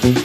Assalamualaikum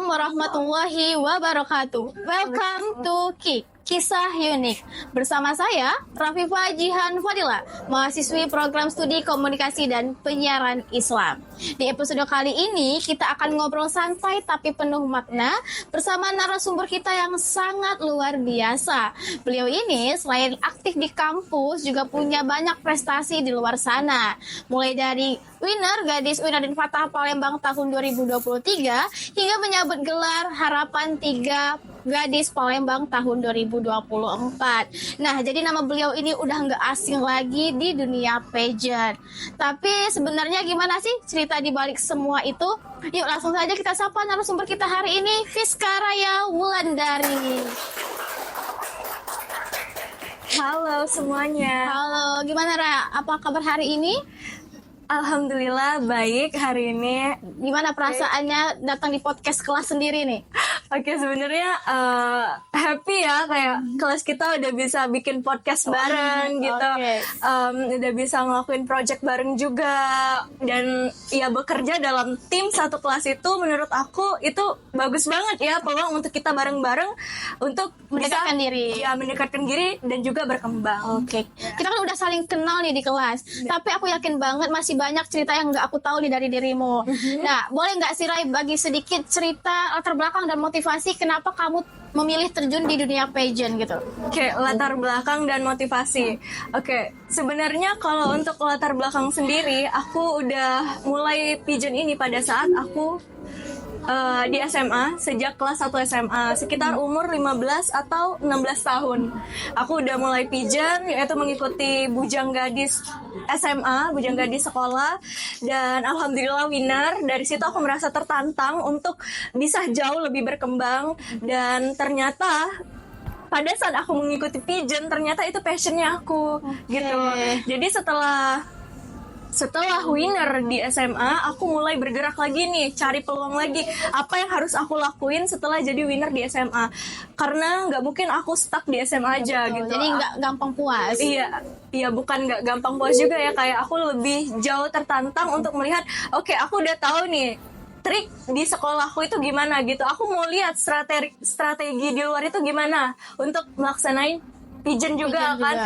warahmatullahi wabarakatuh. Welcome to KIK, Kisah Unik. Bersama saya, Rafifah Jihan Fadila, mahasiswi program studi komunikasi dan penyiaran Islam. Di episode kali ini, kita akan ngobrol santai tapi penuh makna bersama narasumber kita yang sangat luar biasa. Beliau ini selain aktif di kampus, juga punya banyak prestasi di luar sana. Mulai dari winner Gadis Uinadin Fatah Palembang tahun 2023 hingga menyabet gelar Harapan 3 Gadis Palembang tahun 2024. Nah, jadi nama beliau ini udah nggak asing lagi di dunia pageant. Tapi sebenarnya gimana sih cerita di balik semua itu? Yuk langsung saja kita sapa narasumber kita hari ini, Fiska Raya Wulandari. Halo semuanya. Halo, gimana Ra? Apa kabar hari ini? Alhamdulillah baik hari ini. Gimana perasaannya datang di podcast kelas sendiri nih? Oke, sebenarnya happy ya, kayak kelas kita udah bisa bikin podcast bareng gitu. Udah bisa ngelakuin project bareng juga, dan ya bekerja dalam tim satu kelas itu menurut aku itu bagus banget ya, peluang untuk kita bareng-bareng untuk Mendekatkan diri. Ya, mendekatkan diri dan juga berkembang. Oke. Kita kan udah saling kenal nih di kelas. Tapi aku yakin banget masih banyak cerita yang nggak aku tahu nih dari dirimu. Nah, boleh nggak sih Rai bagi sedikit cerita latar belakang dan motivasi kenapa kamu memilih terjun di dunia pageant gitu? Oke, latar belakang dan motivasi. Oke, sebenarnya kalau untuk latar belakang sendiri, aku udah mulai pageant ini pada saat aku di SMA, sejak kelas 1 SMA, sekitar umur 15 atau 16 tahun. Aku udah mulai pageant, yaitu mengikuti Bujang Gadis SMA, Bujang Gadis sekolah, dan alhamdulillah winner. Dari situ aku merasa tertantang untuk bisa jauh lebih berkembang, dan ternyata pada saat aku mengikuti pageant, ternyata itu passionnya aku, gitu. Jadi setelah winner di SMA, aku mulai bergerak lagi nih, cari peluang lagi. Apa yang harus aku lakuin setelah jadi winner di SMA? Karena nggak mungkin aku stuck di SMA aja gitu. Jadi nggak gampang puas. Iya, bukan nggak gampang puas juga ya. Kayak aku lebih jauh tertantang untuk melihat, oke, aku udah tahu nih trik di sekolahku itu gimana gitu. Aku mau lihat strategi di luar itu gimana untuk melaksanain pageant juga kan.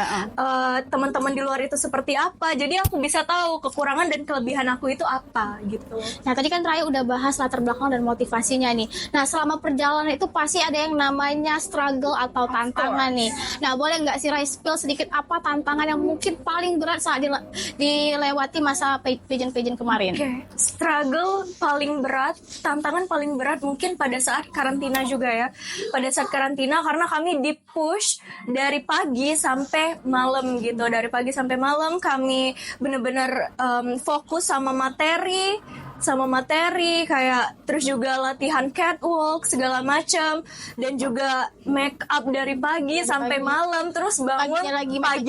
Teman-teman di luar itu seperti apa, jadi aku bisa tahu kekurangan dan kelebihan aku itu apa gitu. Nah, tadi kan Raya udah bahas latar belakang dan motivasinya nih. Nah, selama perjalanan itu pasti ada yang namanya struggle atau tantangan nih. Nah, boleh nggak sih Raya spill sedikit apa tantangan yang mungkin paling berat saat dilewati masa pageant kemarin? Oke, struggle paling berat, tantangan paling berat mungkin pada saat karantina juga ya. Pada saat karantina, karena kami di-push dari pagi sampai malam gitu. Dari pagi sampai malam kami benar-benar fokus sama materi kayak, terus juga latihan catwalk segala macam, dan juga make up dari pagi sampai malam, terus bangun pagi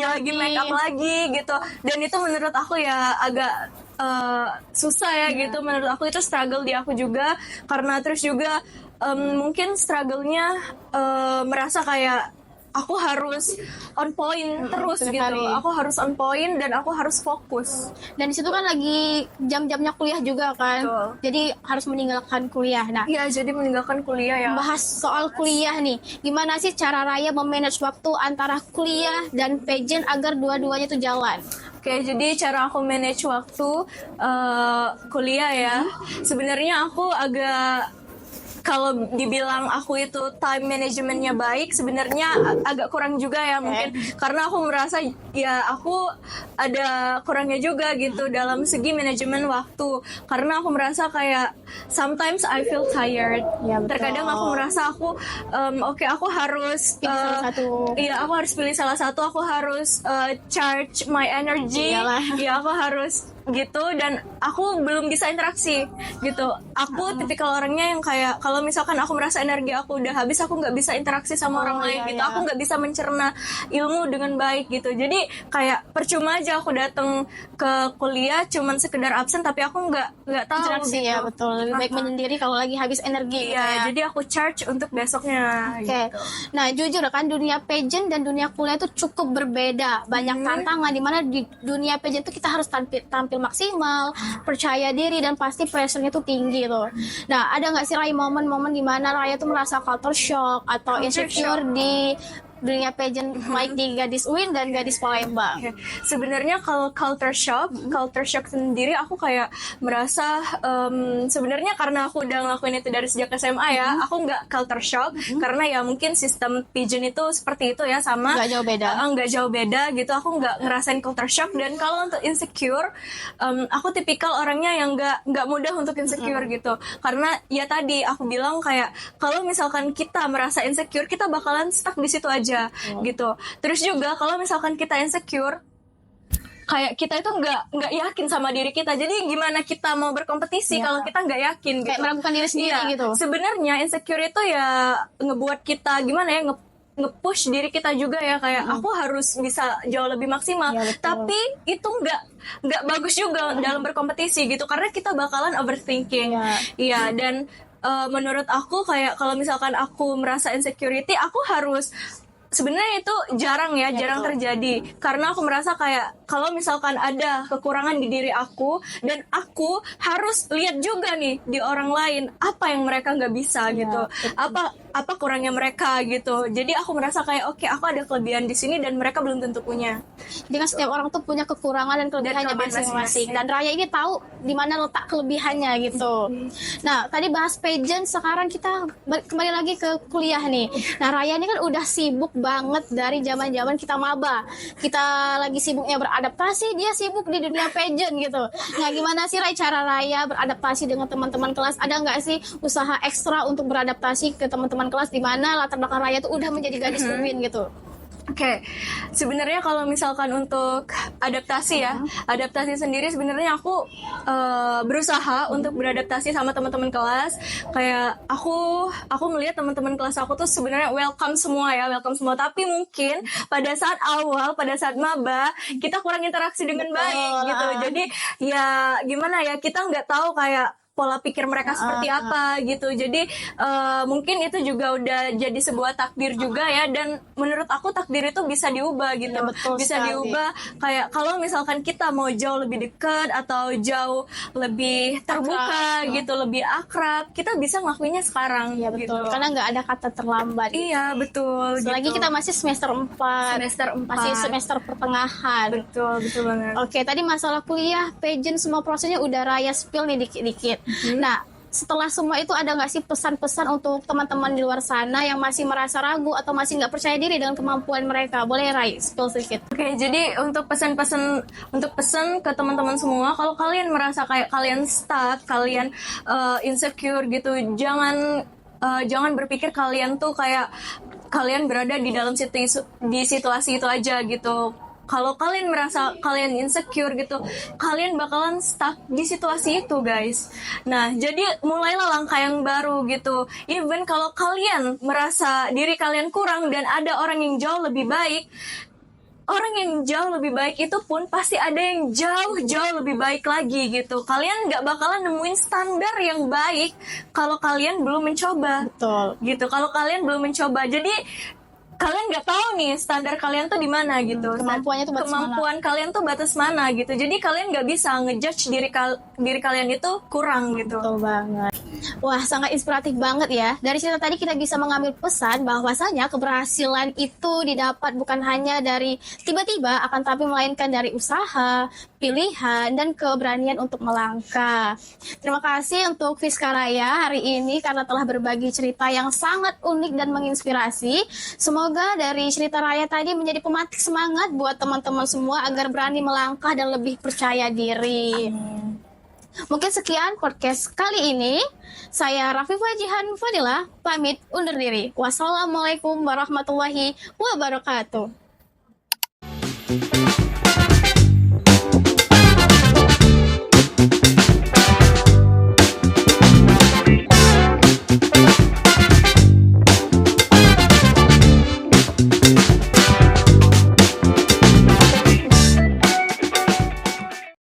lagi make up lagi gitu. Dan itu menurut aku ya agak susah ya gitu. Menurut aku itu struggle di aku juga, karena terus juga mungkin struggle-nya merasa kayak aku harus on point terus gitu. Aku harus on point dan aku harus fokus. Dan di situ kan lagi jam-jamnya kuliah juga kan. Betul. Jadi harus meninggalkan kuliah. Nah, iya, jadi meninggalkan kuliah ya. Bahas soal kuliah nih. Gimana sih cara Raya memanage waktu antara kuliah dan pageant agar dua-duanya itu jalan? Oke, jadi cara aku manage waktu kuliah ya. Sebenarnya aku kalau dibilang aku itu time managementnya baik, sebenarnya agak kurang juga ya mungkin. Karena aku merasa ya aku ada kurangnya juga gitu dalam segi manajemen waktu. Karena aku merasa kayak sometimes I feel tired. Ya, terkadang aku merasa aku aku harus pilih salah satu. Iya, aku harus pilih salah satu. Aku harus charge my energy. Iyalah. Ya, aku harus gitu, dan aku belum bisa interaksi gitu. Aku tipikal orangnya yang kayak kalau misalkan aku merasa energi aku udah habis, aku nggak bisa interaksi sama orang lain gitu. Aku nggak bisa mencerna ilmu dengan baik gitu. Jadi kayak percuma aja aku datang ke kuliah cuman sekedar absen, tapi aku nggak tahu Interaksi gitu. ya, betul. Lebih baik menyendiri kalau lagi habis energi. Iya, gitu ya. jadi aku charge untuk besoknya. Oke. Gitu. Nah, jujur kan dunia pageant dan dunia kuliah itu cukup berbeda. Banyak tantangan di mana di dunia pageant itu kita harus tampil maksimal, percaya diri, dan pasti pressure-nya tuh tinggi tuh. Nah, ada nggak sih Rai momen-momen di mana Raya tuh merasa culture shock atau insecure di dunia pageant baik di Gadis UIN dan Gadis Palembang? Oke. Sebenarnya kalau culture shock sendiri aku kayak merasa sebenarnya karena aku udah ngelakuin itu dari sejak SMA ya, aku nggak culture shock karena ya mungkin sistem pageant itu seperti itu ya, sama Nggak jauh beda. nggak jauh beda gitu. Aku nggak ngerasain culture shock. Dan kalau untuk insecure, aku tipikal orangnya yang nggak mudah untuk insecure gitu, karena ya tadi aku bilang kayak kalau misalkan kita merasa insecure, kita bakalan stuck di situ aja gitu. Terus juga kalau misalkan kita insecure, kayak kita itu nggak yakin sama diri kita. Jadi gimana kita mau berkompetisi kalau kita nggak yakin gitu. Kayak meragukan diri sendiri gitu. Sebenarnya insecure itu ya ngebuat kita gimana ya, nge-push diri kita juga ya, kayak aku harus bisa jauh lebih maksimal. Ya, betul. Tapi itu nggak bagus juga dalam berkompetisi gitu, karena kita bakalan overthinking. Iya, dan menurut aku kayak kalau misalkan aku merasa insecurity, aku harus, sebenarnya itu jarang terjadi, karena aku merasa kayak kalau misalkan ada kekurangan di diri aku, dan aku harus lihat juga nih di orang lain apa yang mereka nggak bisa gitu, apa kurangnya mereka gitu. Jadi aku merasa kayak oke, aku ada kelebihan di sini dan mereka belum tentu punya. Jadi kan setiap orang tuh punya kekurangan dan kelebihannya masing-masing. Dan Raya ini tahu di mana letak kelebihannya gitu. Nah, tadi bahas pageant, sekarang kita kembali lagi ke kuliah nih. Nah, Raya ini kan udah sibuk banget dari zaman-zaman kita maba. Kita lagi sibuknya beradaptasi, dia sibuk di dunia pageant gitu. Nah, gimana sih cara Raya beradaptasi dengan teman-teman kelas? Ada nggak sih usaha ekstra untuk beradaptasi ke teman-teman kelas di mana latar belakang Raya tuh udah menjadi gadis UIN gitu? Oke, sebenarnya kalau misalkan untuk adaptasi ya, adaptasi sendiri sebenarnya aku berusaha untuk beradaptasi sama teman-teman kelas. Kayak aku melihat teman-teman kelas aku tuh sebenarnya welcome semua. Tapi mungkin pada saat maba kita kurang interaksi dengan baik gitu. Jadi ya gimana ya, kita nggak tahu kayak pola pikir mereka seperti apa gitu. Jadi mungkin itu juga udah jadi sebuah takdir juga ya, dan menurut aku takdir itu bisa diubah gitu. Ya, bisa diubah, kayak kalau misalkan kita mau jauh lebih dekat atau jauh lebih terbuka gitu, lebih akrab, kita bisa ngelakuinnya sekarang. Iya betul, gitu. karena nggak ada kata terlambat. Iya betul. Selagi kita masih semester 4. Masih semester pertengahan. Betul banget. Oke, tadi masalah kuliah, pageant, semua prosesnya udah Raya spill nih dikit-dikit. Nah, setelah semua itu ada nggak sih pesan-pesan untuk teman-teman di luar sana yang masih merasa ragu atau masih nggak percaya diri dengan kemampuan mereka? Boleh Rai spill sedikit? Oke, jadi untuk pesan ke teman-teman semua, kalau kalian merasa kayak kalian stuck, kalian insecure gitu, jangan berpikir kalian tuh kayak kalian berada di dalam situasi itu aja gitu. Kalau kalian merasa kalian insecure gitu, kalian bakalan stuck di situasi itu, guys. Nah, jadi mulailah langkah yang baru gitu. Even kalau kalian merasa diri kalian kurang dan ada orang yang jauh lebih baik, orang yang jauh lebih baik itu pun pasti ada yang jauh lebih baik lagi gitu. Kalian nggak bakalan nemuin standar yang baik kalau kalian belum mencoba. Betul. Gitu. Kalau kalian belum mencoba, jadi kalian nggak tahu nih standar kalian tuh di mana gitu. Kemampuannya tuh batas Kemampuan kalian tuh batas mana gitu. Jadi kalian nggak bisa ngejudge diri kalian itu kurang gitu. Betul banget. Wah, sangat inspiratif banget ya. Dari cerita tadi kita bisa mengambil pesan bahwasanya keberhasilan itu didapat bukan hanya dari tiba-tiba, akan tapi melainkan dari usaha, pilihan, dan keberanian untuk melangkah. Terima kasih untuk Fiska Raya hari ini karena telah berbagi cerita yang sangat unik dan menginspirasi. Semoga dari cerita Raya tadi menjadi pemantik semangat buat teman-teman semua agar berani melangkah dan lebih percaya diri. Mungkin sekian podcast kali ini. Saya Rafifah Jihan Fadilah pamit undur diri. Wassalamualaikum warahmatullahi wabarakatuh.